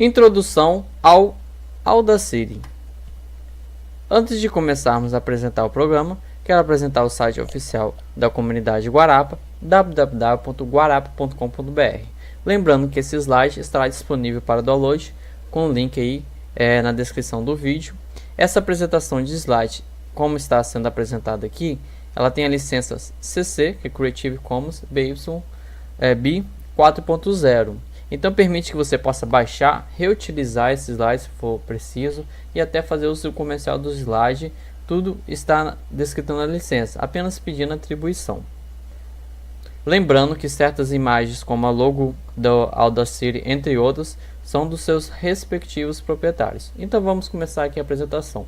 Introdução ao Audacity. Antes de começarmos a apresentar o programa, quero apresentar o site oficial da comunidade Guarapa, www.guarapa.com.br. Lembrando que esse slide estará disponível para download com o link aí na descrição do vídeo. Essa apresentação de slide, como está sendo apresentada aqui, ela tem a licença CC, que é Creative Commons BY BY 4.0. Então permite que você possa baixar, reutilizar esses slides se for preciso e até fazer o uso comercial do slide. Tudo está descrito na licença, apenas pedindo atribuição. Lembrando que certas imagens, como a logo do Audacity, entre outras, são dos seus respectivos proprietários. Então vamos começar aqui a apresentação.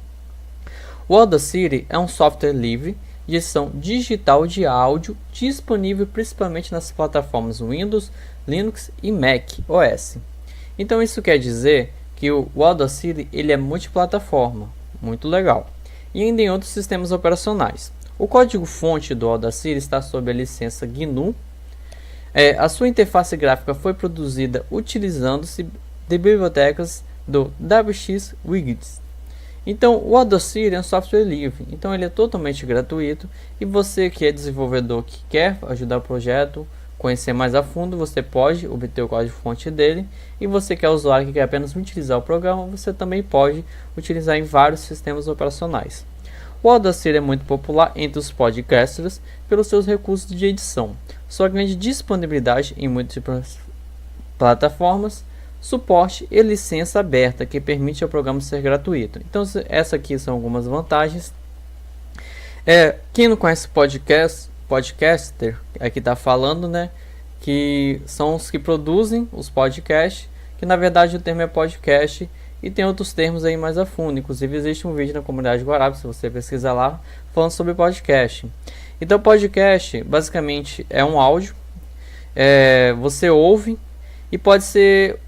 O Audacity é um software livre de edição digital de áudio disponível principalmente nas plataformas Windows, Linux e Mac OS. Então isso quer dizer que o Audacity ele é multiplataforma, muito legal, e ainda em outros sistemas operacionais. O código-fonte do Audacity está sob a licença GNU. A sua interface gráfica foi produzida utilizando-se de bibliotecas do WX-Wigs. Então o Audacity é um software livre, então ele é totalmente gratuito, e você que é desenvolvedor que quer ajudar o projeto, conhecer mais a fundo, você pode obter o código-fonte dele, e você que é usuário que quer apenas utilizar o programa, você também pode utilizar em vários sistemas operacionais. O Audacity é muito popular entre os podcasters pelos seus recursos de edição, sua grande disponibilidade em múltiplas plataformas, suporte e licença aberta que permite ao programa ser gratuito. Então essa aqui são algumas vantagens. Quem não conhece podcaster, aqui está falando, né, que são os que produzem os podcasts, que na verdade o termo é podcast e tem outros termos aí mais a fundo. Inclusive existe um vídeo na comunidade Guarapa, se você pesquisar lá, falando sobre podcast. Então podcast basicamente é um áudio, você ouve, e pode ser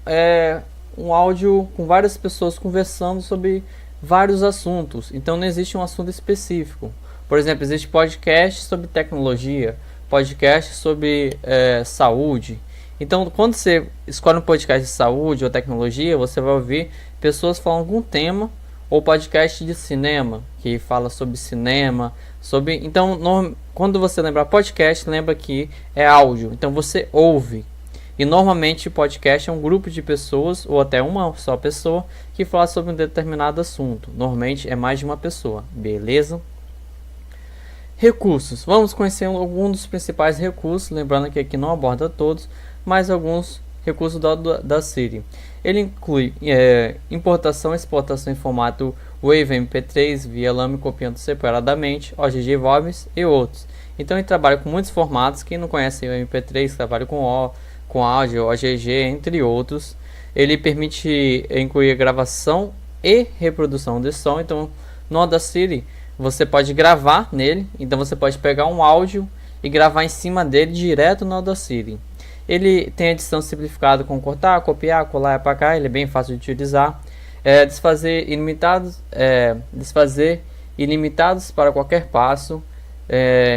um áudio com várias pessoas conversando sobre vários assuntos. Então não existe um assunto específico. Por exemplo, existe podcast sobre tecnologia, podcast sobre saúde. Então quando você escolhe um podcast de saúde ou tecnologia, você vai ouvir pessoas falando algum tema, ou podcast de cinema, que fala sobre cinema, então quando você lembrar podcast, lembra que é áudio, então você ouve. E normalmente podcast é um grupo de pessoas ou até uma só pessoa que fala sobre um determinado assunto. Normalmente é mais de uma pessoa, beleza? Recursos. Vamos conhecer alguns dos principais recursos, lembrando que aqui não aborda todos, mas alguns recursos do Audacity. Ele inclui importação e exportação em formato Wave MP3 via LAME copiando separadamente, OGG Voice e outros. Então ele trabalha com muitos formatos. Quem não conhece o MP3 trabalha com áudio, OGG, entre outros. Ele permite incluir gravação e reprodução de som. Então no Audacity você pode gravar nele, então você pode pegar um áudio e gravar em cima dele direto no Audacity. Ele tem edição simplificada com cortar, copiar, colar e apagar. Ele é bem fácil de utilizar. Desfazer ilimitados para qualquer passo.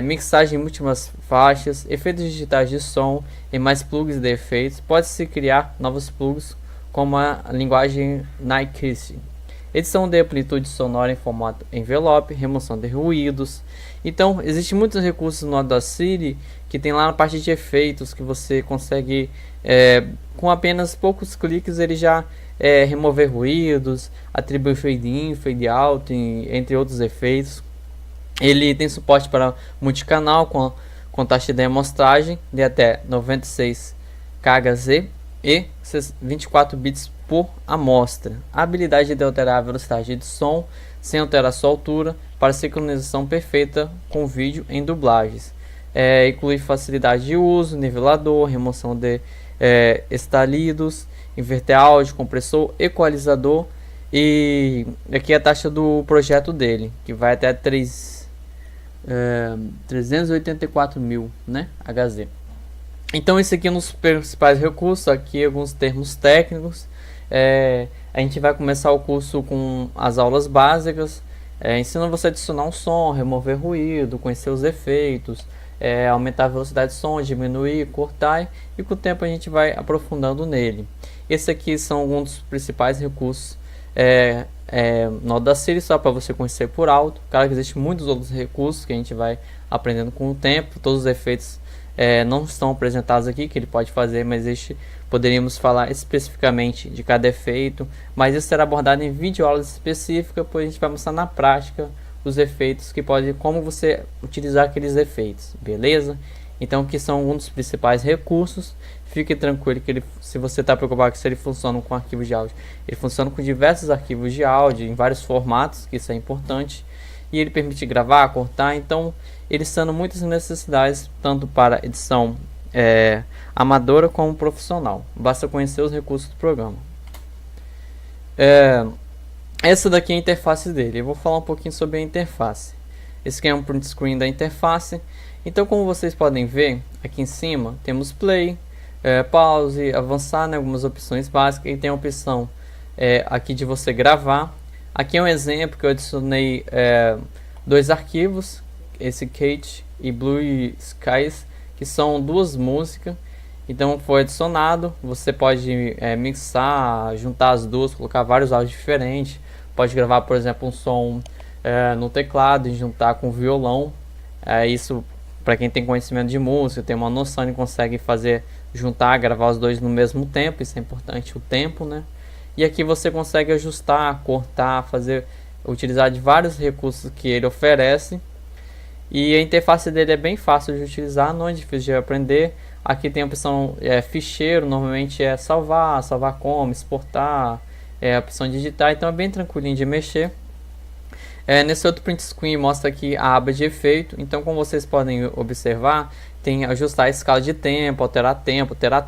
Mixagem em múltiplas faixas, efeitos digitais de som e mais plugins de efeitos. Pode-se criar novos plugins como a linguagem Nyquist. Edição de amplitude sonora em formato envelope, remoção de ruídos. Então existem muitos recursos no Audacity que tem lá na parte de efeitos, que você consegue com apenas poucos cliques ele já remover ruídos, atribuir fade in, fade out, entre outros efeitos. Ele tem suporte para multicanal com taxa de amostragem de até 96 kHz e 24 bits por amostra. A habilidade de alterar a velocidade de som sem alterar sua altura para sincronização perfeita com vídeo em dublagens. Inclui facilidade de uso, nivelador, remoção de estalidos, inverter áudio, compressor, equalizador, e aqui a taxa do projeto dele, que vai até 384.000, né, Hz. Então esse aqui é um dos principais recursos. Aqui alguns termos técnicos. A gente vai começar o curso com as aulas básicas, ensinando você a adicionar um som, remover ruído, conhecer os efeitos, aumentar a velocidade de som, diminuir, cortar, e com o tempo a gente vai aprofundando nele. Esse aqui são alguns dos principais recursos no Audacity, só para você conhecer por alto. Claro que existem muitos outros recursos que a gente vai aprendendo com o tempo. Todos os efeitos não estão apresentados aqui que ele pode fazer, mas poderíamos falar especificamente de cada efeito, mas isso será abordado em videoaulas específicas, pois a gente vai mostrar na prática os efeitos como você utilizar aqueles efeitos, beleza? Então, que são um dos principais recursos. Fique tranquilo que se você está preocupado se ele funciona com arquivos de áudio, ele funciona com diversos arquivos de áudio em vários formatos, que isso é importante, e ele permite gravar, cortar. Então, ele sendo muitas necessidades tanto para edição amadora como profissional. Basta conhecer os recursos do programa. Essa daqui é a interface dele. Eu vou falar um pouquinho sobre a interface. Esse aqui é um print screen da interface. Então, como vocês podem ver, aqui em cima temos play, pause, avançar, né, algumas opções básicas. E tem a opção aqui de você gravar. Aqui é um exemplo que eu adicionei dois arquivos, esse Kate e Blue Skies, que são duas músicas. Então foi adicionado. Você pode mixar, juntar as duas, colocar vários áudios diferentes. Pode gravar, por exemplo, um som no teclado e juntar com violão. Isso, para quem tem conhecimento de música, tem uma noção, ele consegue juntar, gravar os dois no mesmo tempo. Isso é importante, o tempo, né? E aqui você consegue ajustar, cortar, utilizar de vários recursos que ele oferece. E a interface dele é bem fácil de utilizar, não é difícil de aprender. Aqui tem a opção ficheiro, normalmente é salvar como, exportar, a opção de digitar, então é bem tranquilinho de mexer. Nesse outro print screen mostra aqui a aba de efeito. Então, como vocês podem observar, tem ajustar a escala de tempo, alterar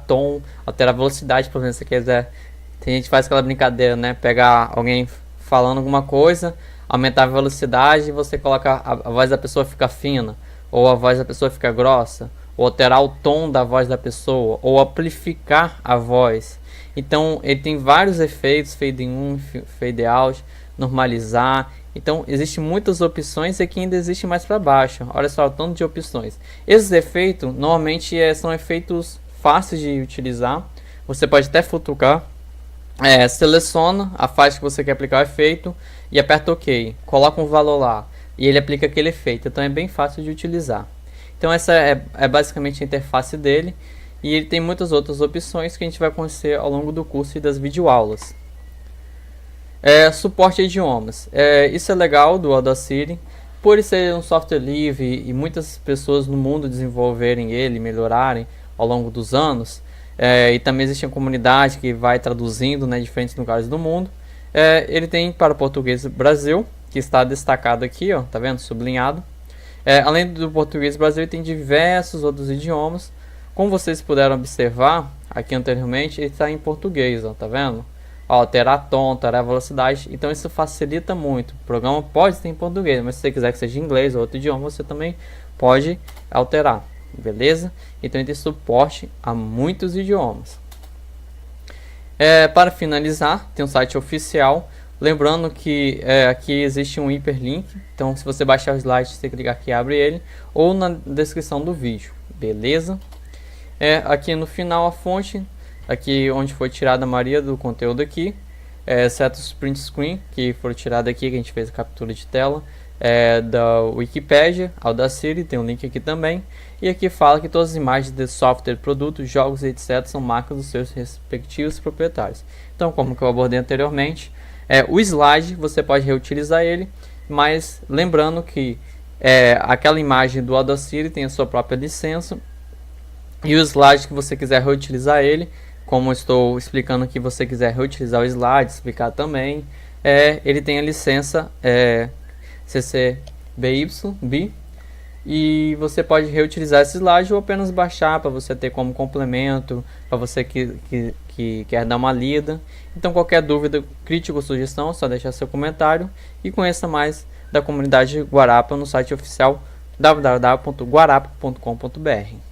tom, alterar velocidade, por exemplo, se você quiser. Tem gente que faz aquela brincadeira, né? Pegar alguém falando alguma coisa, aumentar a velocidade e você coloca a voz da pessoa fica fina, ou a voz da pessoa fica grossa, ou alterar o tom da voz da pessoa, ou amplificar a voz. Então ele tem vários efeitos, fade in, fade out, normalizar. Então existem muitas opções e aqui ainda existe mais para baixo. Olha só o tanto de opções. Esses efeitos normalmente são efeitos fáceis de utilizar. Você pode até futucar. Seleciona a faixa que você quer aplicar o efeito e aperta OK. Coloca um valor lá e ele aplica aquele efeito. Então é bem fácil de utilizar. Então essa é basicamente a interface dele. E ele tem muitas outras opções que a gente vai conhecer ao longo do curso e das videoaulas. Suporte a idiomas. Isso é legal do Audacity. Por ele ser um software livre e muitas pessoas no mundo desenvolverem ele, melhorarem ao longo dos anos. E também existe uma comunidade que vai traduzindo, né, diferentes lugares do mundo. Ele tem para o português Brasil, que está destacado aqui, ó, tá vendo? Sublinhado. Além do português Brasil, tem diversos outros idiomas. Como vocês puderam observar aqui anteriormente, ele está em português, ó, tá vendo? Ó, alterar tom, alterar velocidade. Então isso facilita muito. O programa pode ter em português, mas se você quiser que seja em inglês ou outro idioma, você também pode alterar. Beleza? Então ele tem suporte a muitos idiomas. Para finalizar, tem um site oficial. Lembrando que aqui existe um hiperlink. Então se você baixar o slide, você clicar aqui, abre ele. Ou na descrição do vídeo. Beleza? Aqui no final a fonte. Aqui onde foi tirada a maioria do conteúdo aqui. Exceto os print screen que foram tirados aqui, que a gente fez a captura de tela. Da Wikipedia, Audacity, tem um link aqui também. E aqui fala que todas as imagens de software, produtos, jogos, etc. são marcas dos seus respectivos proprietários. Então, como que eu abordei anteriormente, o slide você pode reutilizar ele, mas lembrando que aquela imagem do Audacity tem a sua própria licença. E o slide que você quiser reutilizar ele, como eu estou explicando aqui, você quiser reutilizar o slide, explicar também, ele tem a licença CC BY, e você pode reutilizar esse slide ou apenas baixar para você ter como complemento, para você que quer dar uma lida. Então qualquer dúvida, crítica ou sugestão, é só deixar seu comentário e conheça mais da comunidade Guarapa no site oficial www.guarapa.com.br.